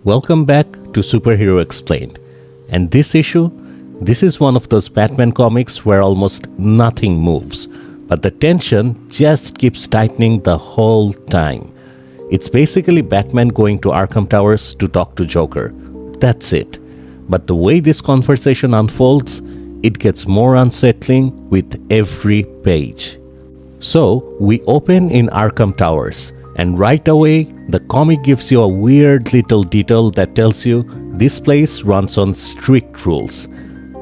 Welcome back to Superhero Explained. And this issue, this is one of those Batman comics where almost nothing moves, but the tension just keeps tightening the whole time. It's basically Batman going to Arkham Towers to talk to Joker. That's it. But the way this conversation unfolds, it gets more unsettling with every page. So, we open in Arkham Towers, and right away, the comic gives you a weird little detail that tells you this place runs on strict rules.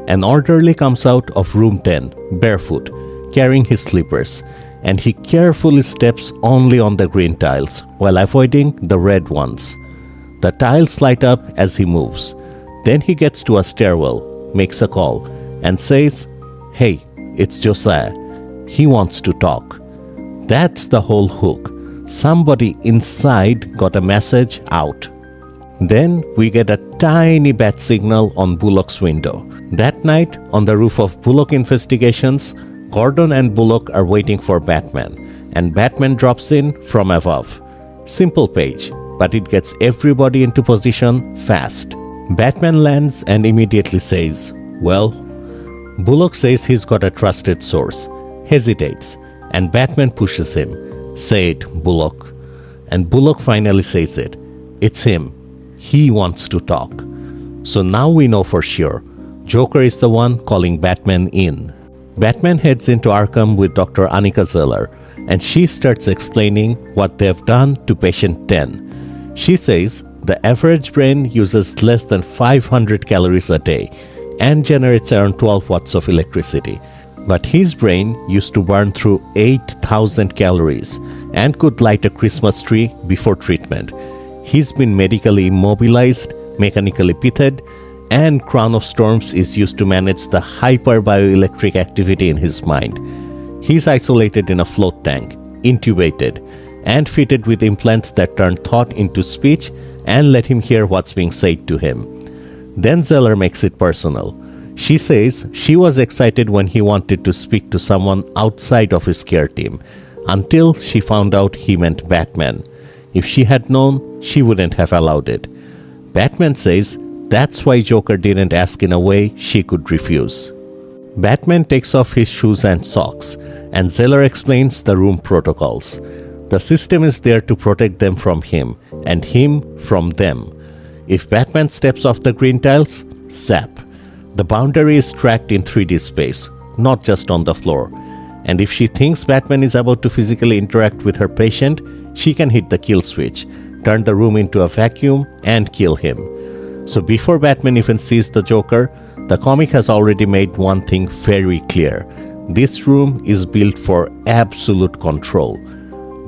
An orderly comes out of room 10, barefoot, carrying his slippers, and he carefully steps only on the green tiles while avoiding the red ones. The tiles light up as he moves. Then he gets to a stairwell, makes a call, and says, "Hey, it's Josiah. He wants to talk." That's the whole hook. Somebody inside got a message out. Then we get a tiny bat signal on Bullock's window. That night, on the roof of Bullock Investigations, Gordon and Bullock are waiting for Batman, and Batman drops in from above. Simple page, but it gets everybody into position fast. Batman lands and immediately says, "Well?" Bullock says he's got a trusted source, hesitates, and Batman pushes him. "Say it, Bullock." And Bullock finally says it. It's him. He wants to talk. So now we know for sure. Joker is the one calling Batman in. Batman heads into Arkham with Dr. Annika Zeller, and she starts explaining what they've done to patient 10. She says the average brain uses less than 500 calories a day and generates around 12 watts of electricity. But his brain used to burn through 8,000 calories and could light a Christmas tree before treatment. He's been medically immobilized, mechanically pithed, and Crown of Storms is used to manage the hyper bioelectric activity in his mind. He's isolated in a float tank, intubated, and fitted with implants that turn thought into speech and let him hear what's being said to him. Then Zeller makes it personal. She says she was excited when he wanted to speak to someone outside of his care team, until she found out he meant Batman. If she had known, she wouldn't have allowed it. Batman says that's why Joker didn't ask in a way she could refuse. Batman takes off his shoes and socks, and Zeller explains the room protocols. The system is there to protect them from him, and him from them. If Batman steps off the green tiles, zap. The boundary is tracked in 3D space, not just on the floor. And if she thinks Batman is about to physically interact with her patient, she can hit the kill switch, turn the room into a vacuum, and kill him. So before Batman even sees the Joker, the comic has already made one thing very clear. This room is built for absolute control.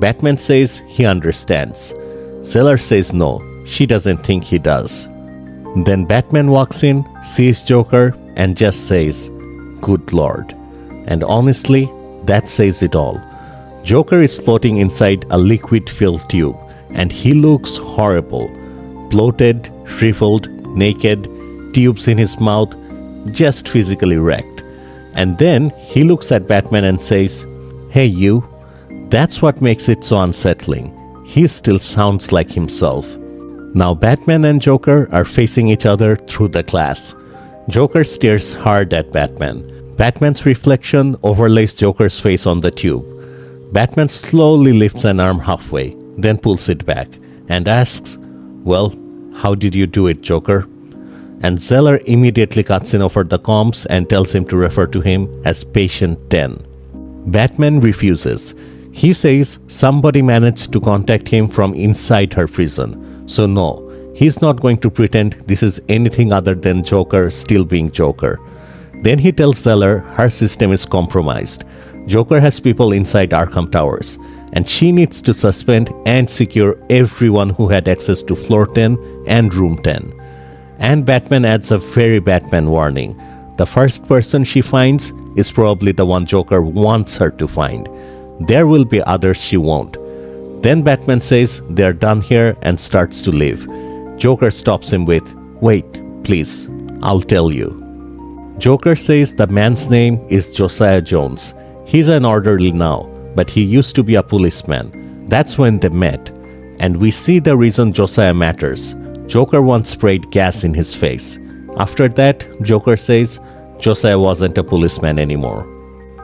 Batman says he understands. Zeller says no, she doesn't think he does. Then Batman walks in, sees Joker, and just says, "Good Lord." And honestly, that says it all. Joker is floating inside a liquid-filled tube, and he looks horrible. Bloated, shriveled, naked, tubes in his mouth, just physically wrecked. And then he looks at Batman and says, "Hey you." That's what makes it so unsettling. He still sounds like himself. Now Batman and Joker are facing each other through the glass. Joker stares hard at Batman. Batman's reflection overlays Joker's face on the tube. Batman slowly lifts an arm halfway, then pulls it back, and asks, "Well, how did you do it, Joker?" And Zeller immediately cuts in over the comms and tells him to refer to him as Patient 10. Batman refuses. He says somebody managed to contact him from inside her prison. So no, he's not going to pretend this is anything other than Joker still being Joker. Then he tells Zeller her system is compromised. Joker has people inside Arkham Towers, and she needs to suspend and secure everyone who had access to floor 10 and room 10. And Batman adds a very Batman warning. The first person she finds is probably the one Joker wants her to find. There will be others she won't. Then Batman says they're done here and starts to leave. Joker stops him with, "Wait, please, I'll tell you." Joker says the man's name is Josiah Jones. He's an orderly now, but he used to be a policeman. That's when they met. And we see the reason Josiah matters. Joker once sprayed gas in his face. After that, Joker says Josiah wasn't a policeman anymore.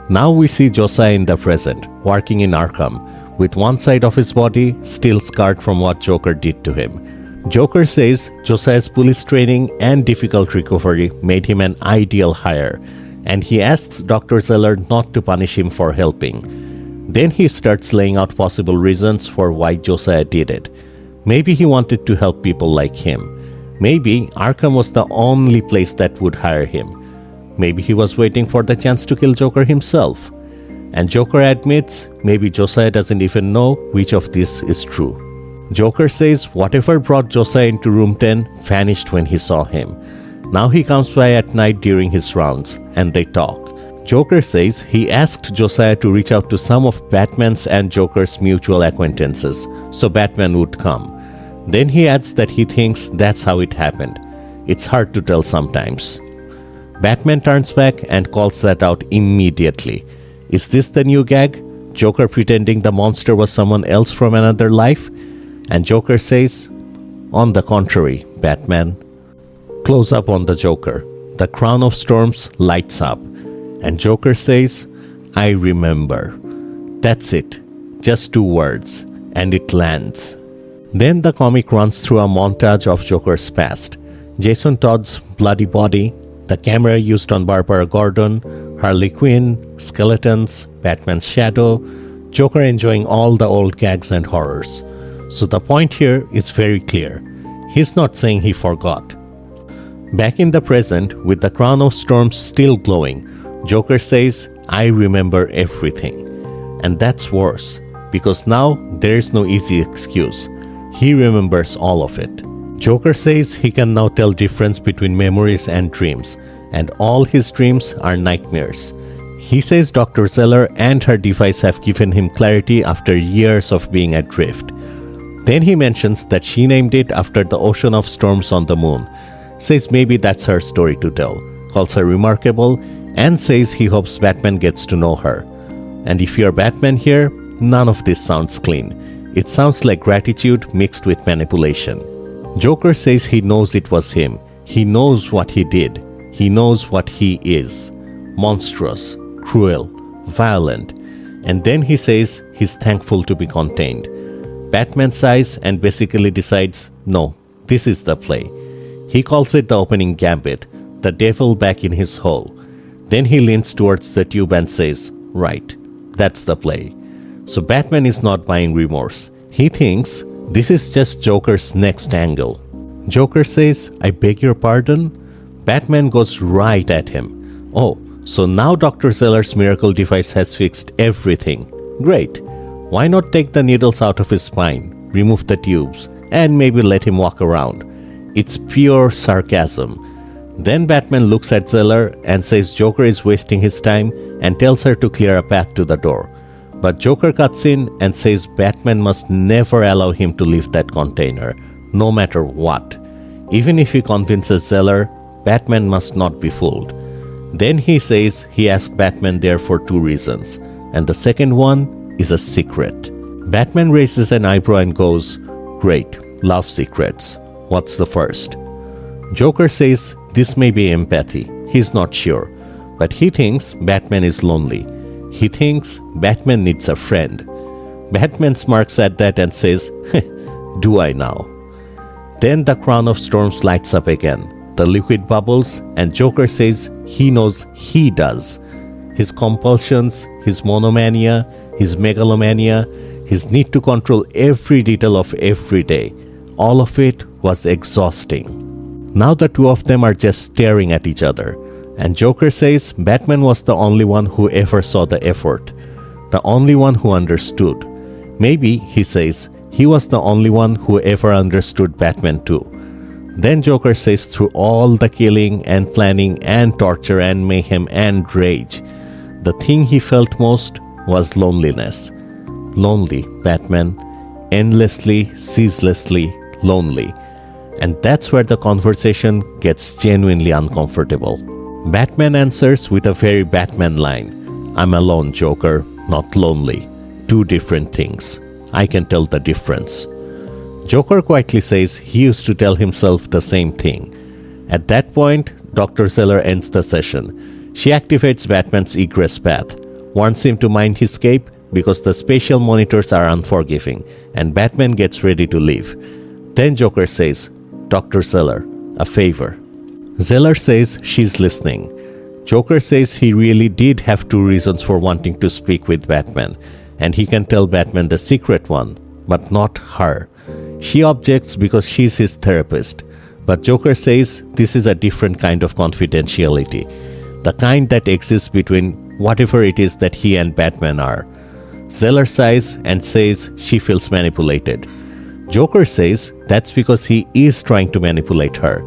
Now we see Josiah in the present, working in Arkham, with one side of his body still scarred from what Joker did to him. Joker says Josiah's police training and difficult recovery made him an ideal hire, and he asks Dr. Zeller not to punish him for helping. Then he starts laying out possible reasons for why Josiah did it. Maybe he wanted to help people like him. Maybe Arkham was the only place that would hire him. Maybe he was waiting for the chance to kill Joker himself. And Joker admits maybe Josiah doesn't even know which of this is true. Joker says whatever brought Josiah into room 10 vanished when he saw him. Now he comes by at night during his rounds, and they talk. Joker says he asked Josiah to reach out to some of Batman's and Joker's mutual acquaintances, so Batman would come. Then he adds that he thinks that's how it happened. It's hard to tell sometimes. Batman turns back and calls that out immediately. Is this the new gag? Joker pretending the monster was someone else from another life? And Joker says, on the contrary, Batman. Close up on the Joker. The crown of storms lights up. And Joker says, I remember. That's it. Just 2 words. And it lands. Then the comic runs through a montage of Joker's past. Jason Todd's bloody body, the camera used on Barbara Gordon, Harley Quinn, skeletons, Batman's shadow, Joker enjoying all the old gags and horrors. So the point here is very clear. He's not saying he forgot. Back in the present, with the crown of storms still glowing, Joker says, I remember everything. And that's worse, because now there is no easy excuse. He remembers all of it. Joker says he can now tell difference between memories and dreams, and all his dreams are nightmares. He says Dr. Zeller and her device have given him clarity after years of being adrift. Then he mentions that she named it after the ocean of storms on the moon, says maybe that's her story to tell, calls her remarkable, and says he hopes Batman gets to know her. And if you're Batman here, none of this sounds clean. It sounds like gratitude mixed with manipulation. Joker says he knows it was him. He knows what he did. He knows what he is. Monstrous, cruel, violent. And then he says he's thankful to be contained. Batman sighs and basically decides, no, this is the play. He calls it the opening gambit, the devil back in his hole. Then he leans towards the tube and says, right, that's the play. So Batman is not buying remorse. He thinks this is just Joker's next angle. Joker says, I beg your pardon? Batman goes right at him. Oh, so now Dr. Zeller's miracle device has fixed everything. Great. Why not take the needles out of his spine, remove the tubes, and maybe let him walk around? It's pure sarcasm. Then Batman looks at Zeller and says Joker is wasting his time and tells her to clear a path to the door. But Joker cuts in and says Batman must never allow him to leave that container, no matter what. Even if he convinces Zeller, Batman must not be fooled. Then he says he asked Batman there for 2 reasons, and the second one is a secret. Batman raises an eyebrow and goes, great, love secrets. What's the first? Joker says this may be empathy. He's not sure. But he thinks Batman is lonely. He thinks Batman needs a friend. Batman smirks at that and says, do I now? Then the crown of storms lights up again. The liquid bubbles, and Joker says he knows he does. His compulsions, his monomania, his megalomania, his need to control every detail of every day. All of it was exhausting. Now the 2 of them are just staring at each other. And Joker says Batman was the only one who ever saw the effort. The only one who understood. Maybe, he says, he was the only one who ever understood Batman too. Then Joker says through all the killing and planning and torture and mayhem and rage, the thing he felt most was loneliness. Lonely, Batman. Endlessly, ceaselessly lonely. And that's where the conversation gets genuinely uncomfortable. Batman answers with a very Batman line. I'm alone, Joker, not lonely. 2 different things. I can tell the difference. Joker quietly says he used to tell himself the same thing. At that point, Dr. Zeller ends the session. She activates Batman's egress path, warns him to mind his cape because the spatial monitors are unforgiving, and Batman gets ready to leave. Then Joker says, "Dr. Zeller, a favor." Zeller says she's listening. Joker says he really did have two reasons for wanting to speak with Batman, and he can tell Batman the secret one, but not her. She objects because she's his therapist, but Joker says this is a different kind of confidentiality, the kind that exists between whatever it is that he and Batman are. Zeller sighs and says she feels manipulated. Joker says that's because he is trying to manipulate her,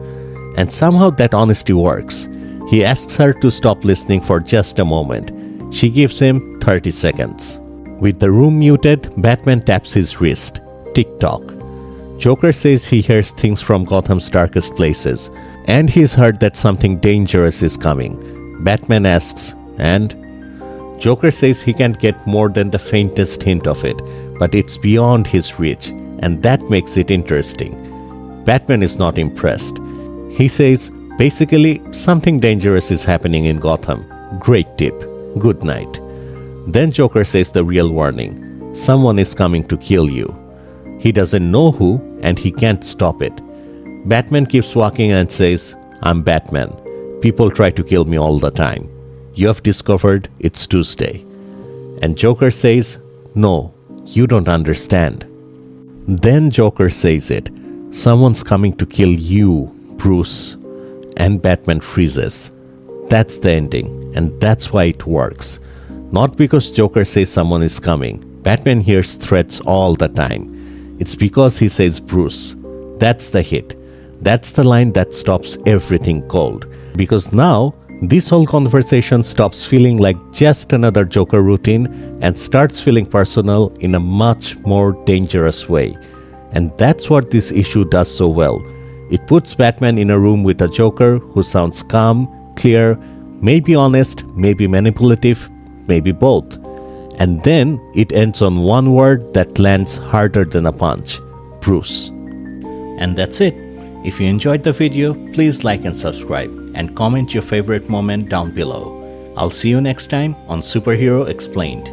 and somehow that honesty works. He asks her to stop listening for just a moment. She gives him 30 seconds. With the room muted, Batman taps his wrist. Tick-tock. Joker says he hears things from Gotham's darkest places, and he's heard that something dangerous is coming. Batman asks, "And?" Joker says he can't get more than the faintest hint of it, but it's beyond his reach, and that makes it interesting. Batman is not impressed. He says, basically, something dangerous is happening in Gotham. Great tip. Good night. Then Joker says the real warning. Someone is coming to kill you. He doesn't know who, and he can't stop it. Batman keeps walking and says, "I'm Batman. People try to kill me all the time. You have discovered it's Tuesday." And Joker says, "No, you don't understand." Then Joker says it. "Someone's coming to kill you, Bruce." And Batman freezes. That's the ending, and that's why it works. Not because Joker says someone is coming. Batman hears threats all the time. It's because he says Bruce. That's the hit. That's the line that stops everything cold. Because now, this whole conversation stops feeling like just another Joker routine and starts feeling personal in a much more dangerous way. And that's what this issue does so well. It puts Batman in a room with a Joker who sounds calm, clear, maybe honest, maybe manipulative, maybe both. And then it ends on one word that lands harder than a punch: Bruce. And that's it. If you enjoyed the video, please like and subscribe, and comment your favorite moment down below. I'll see you next time on Superhero Explained.